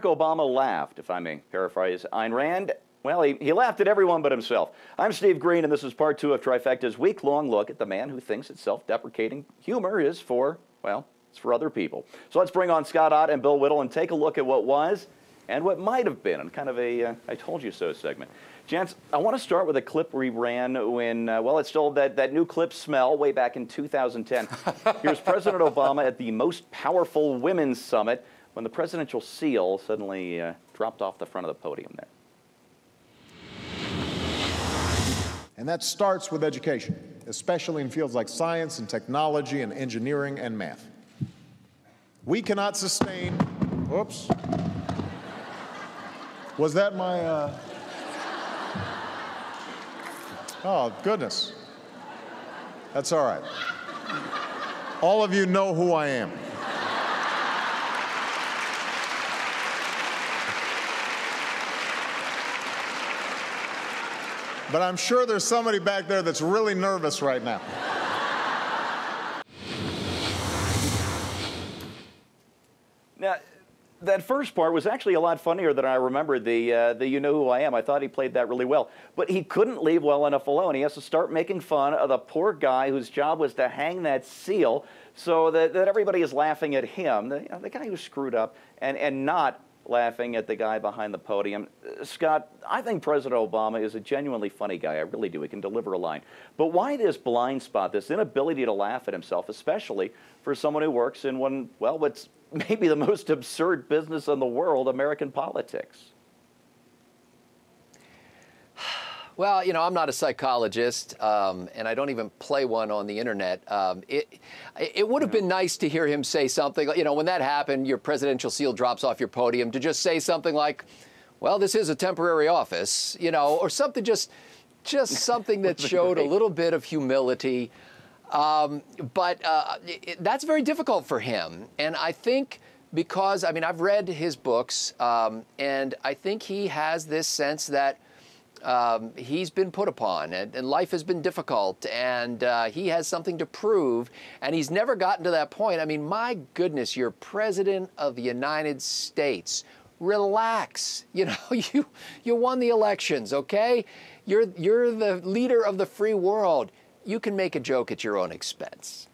Obama laughed, if I may paraphrase Ayn Rand. Well, he laughed at everyone but himself. I'm Steve Green, and this is part 2 of Trifecta's week-long look at the man who thinks that self-deprecating humor is for, well, it's for other people. So let's bring on Scott Ott and Bill Whittle and take a look at what was and what might have been, and kind of a I told you so segment. Gents, I want to start with a clip we ran when, well, it's still that new clip smell way back in 2010. Here's President Obama at the most powerful women's summit when the presidential seal suddenly dropped off the front of the podium there. And that starts with education, especially in fields like science and technology and engineering and math. We cannot sustain, whoops, was that my, oh, goodness. That's all right. All of you know who I am. But I'm sure there's somebody back there that's really nervous right now. Now, that first part was actually a lot funnier than I remembered. The you know who I am. I thought he played that really well. But he couldn't leave well enough alone. He has to start making fun of the poor guy whose job was to hang that seal so that everybody is laughing at him, the guy who screwed up, and not laughing at the guy behind the podium. Scott, I think President Obama is a genuinely funny guy. I really do. He can deliver a line. But why this blind spot, this inability to laugh at himself, especially for someone who works in one, well, what's maybe the most absurd business in the world, American politics? Well, you know, I'm not a psychologist, and I don't even play one on the internet. It would have been nice to hear him say something, you know, when that happened, your presidential seal drops off your podium, to just say something like, well, this is a temporary office, you know, or something, just something that showed a little bit of humility. But that's very difficult for him. And I think because, I mean, I've read his books, and I think he has this sense that he's been put upon, and life has been difficult, and he has something to prove, and he's never gotten to that point. I mean, my goodness, you're President of the United States. Relax. You know, you won the elections, okay? You're the leader of the free world. You can make a joke at your own expense.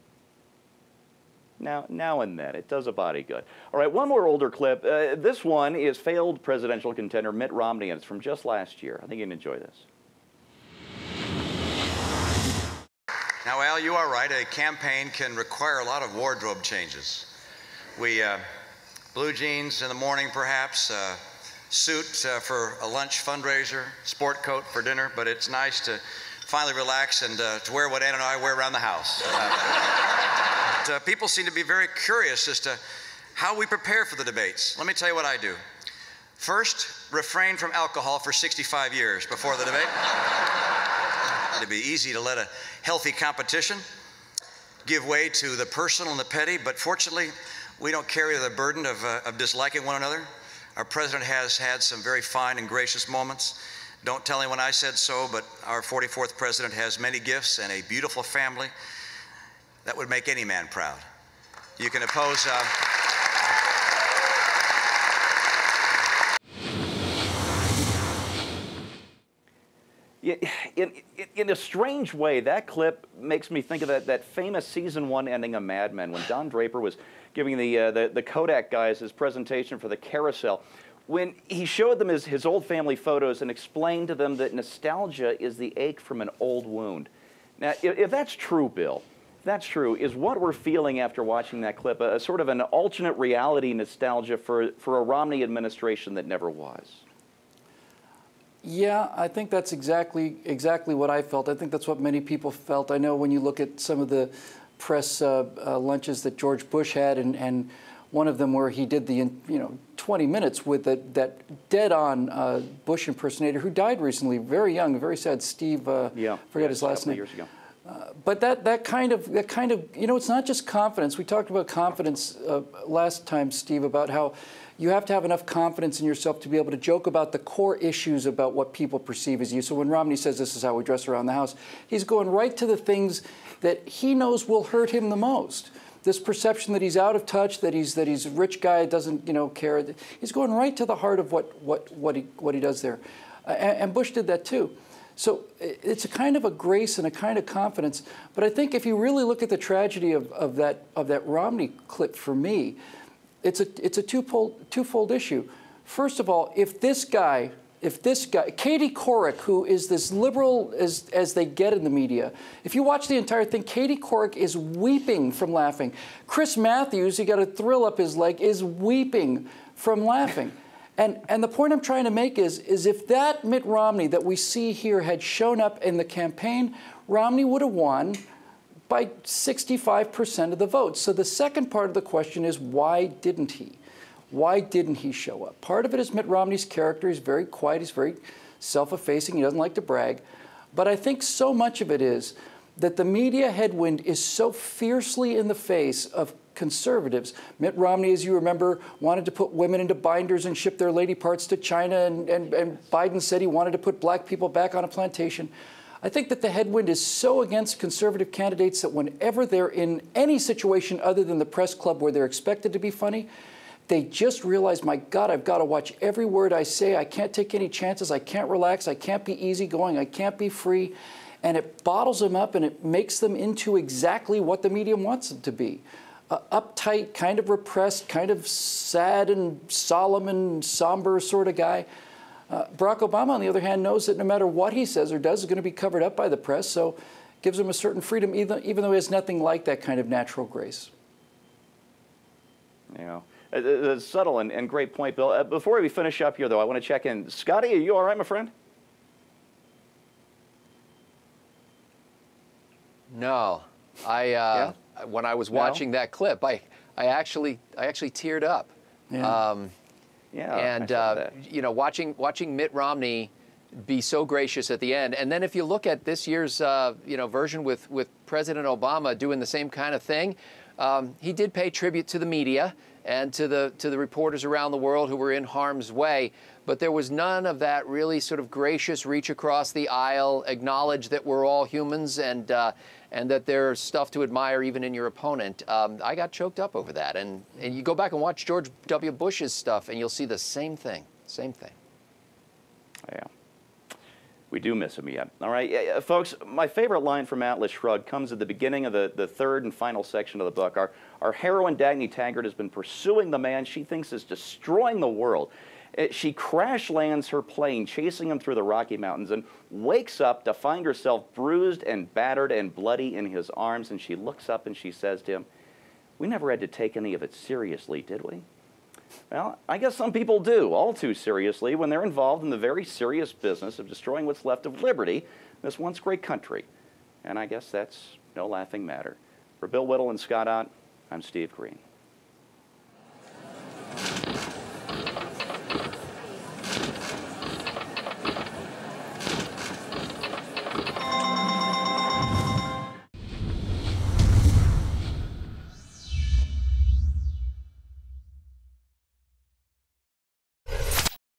Now and then. It does a body good. All right, one more older clip. This one is failed presidential contender Mitt Romney, and it's from just last year. I think you can enjoy this. Now, Al, you are right. A campaign can require a lot of wardrobe changes. Blue jeans in the morning, perhaps, suit for a lunch fundraiser, sport coat for dinner, but it's nice to finally relax and to wear what Ann and I wear around the house. People seem to be very curious as to how we prepare for the debates. Let me tell you what I do. First, refrain from alcohol for 65 years before the debate. It'd be easy to let a healthy competition give way to the personal and the petty, but fortunately, we don't carry the burden of disliking one another. Our president has had some very fine and gracious moments. Don't tell anyone I said so, but our 44th president has many gifts and a beautiful family that would make any man proud. You can oppose... In a strange way, that clip makes me think of that famous season 1 ending of Mad Men when Don Draper was giving the Kodak guys his presentation for the carousel, when he showed them his old family photos and explained to them that nostalgia is the ache from an old wound. Now, if that's true, Bill, if that's true, is what we're feeling after watching that clip a sort of an alternate reality nostalgia for a Romney administration that never was? Yeah, I think that's exactly what I felt. I think that's what many people felt. I know when you look at some of the press lunches that George Bush had, and one of them where he did the 20 minutes with that dead-on Bush impersonator who died recently, very young, very sad. Steve, forget his last name. Years ago. But that kind of, it's not just confidence. We talked about confidence last time, Steve, about how you have to have enough confidence in yourself to be able to joke about the core issues about what people perceive as you. So when Romney says this is how we dress around the house, he's going right to the things that he knows will hurt him the most. this perception that he's out of touch, that he's a rich guy, doesn't care. He's going right to the heart of what he does there, and Bush did that too. So it's a kind of a grace and a kind of confidence. But I think if you really look at the tragedy of that Romney clip, for me, it's a twofold issue. First of all, if this guy, Katie Couric, who is this liberal as they get in the media, if you watch the entire thing, Katie Couric is weeping from laughing. Chris Matthews, he got a thrill up his leg, is weeping from laughing. And the point I'm trying to make is if that Mitt Romney that we see here had shown up in the campaign, Romney would have won by 65% of the votes. So the second part of the question is, why didn't he? Why didn't he show up? Part of it is Mitt Romney's character. He's very quiet. He's very self-effacing. He doesn't like to brag. But I think so much of it is that the media headwind is so fiercely in the face of conservatives. Mitt Romney, as you remember, wanted to put women into binders and ship their lady parts to China, and Biden said he wanted to put black people back on a plantation. I think that the headwind is so against conservative candidates that whenever they're in any situation other than the press club where they're expected to be funny, they just realize, my God, I've got to watch every word I say. I can't take any chances. I can't relax. I can't be easygoing. I can't be free. And it bottles them up, and it makes them into exactly what the media wants them to be. Uptight, kind of repressed, kind of sad and solemn and somber sort of guy. Barack Obama, on the other hand, knows that no matter what he says or does is going to be covered up by the press, so it gives him a certain freedom, even though he has nothing like that kind of natural grace. Yeah. A subtle and great point, Bill. Before we finish up here, though, I want to check in. Scotty, are you all right, my friend? No. When I was watching that clip, I actually teared up. Yeah. And you know, watching Mitt Romney be so gracious at the end, and then if you look at this year's version with President Obama doing the same kind of thing, he did pay tribute to the media and to the reporters around the world who were in harm's way. But there was none of that really sort of gracious reach across the aisle, acknowledge that we're all humans and that there's stuff to admire even in your opponent. I got choked up over that. And you go back and watch George W. Bush's stuff, and you'll see the same thing. Same thing. Yeah. We do miss him yet. All right, yeah, folks, my favorite line from Atlas Shrugged comes at the beginning of the third and final section of the book. Our heroine, Dagny Taggart, has been pursuing the man she thinks is destroying the world. She crash lands her plane, chasing him through the Rocky Mountains, and wakes up to find herself bruised and battered and bloody in his arms. And she looks up and she says to him, "We never had to take any of it seriously, did we?" Well, I guess some people do, all too seriously, when they're involved in the very serious business of destroying what's left of liberty, this once great country. And I guess that's no laughing matter. For Bill Whittle and Scott Ott, I'm Steve Green.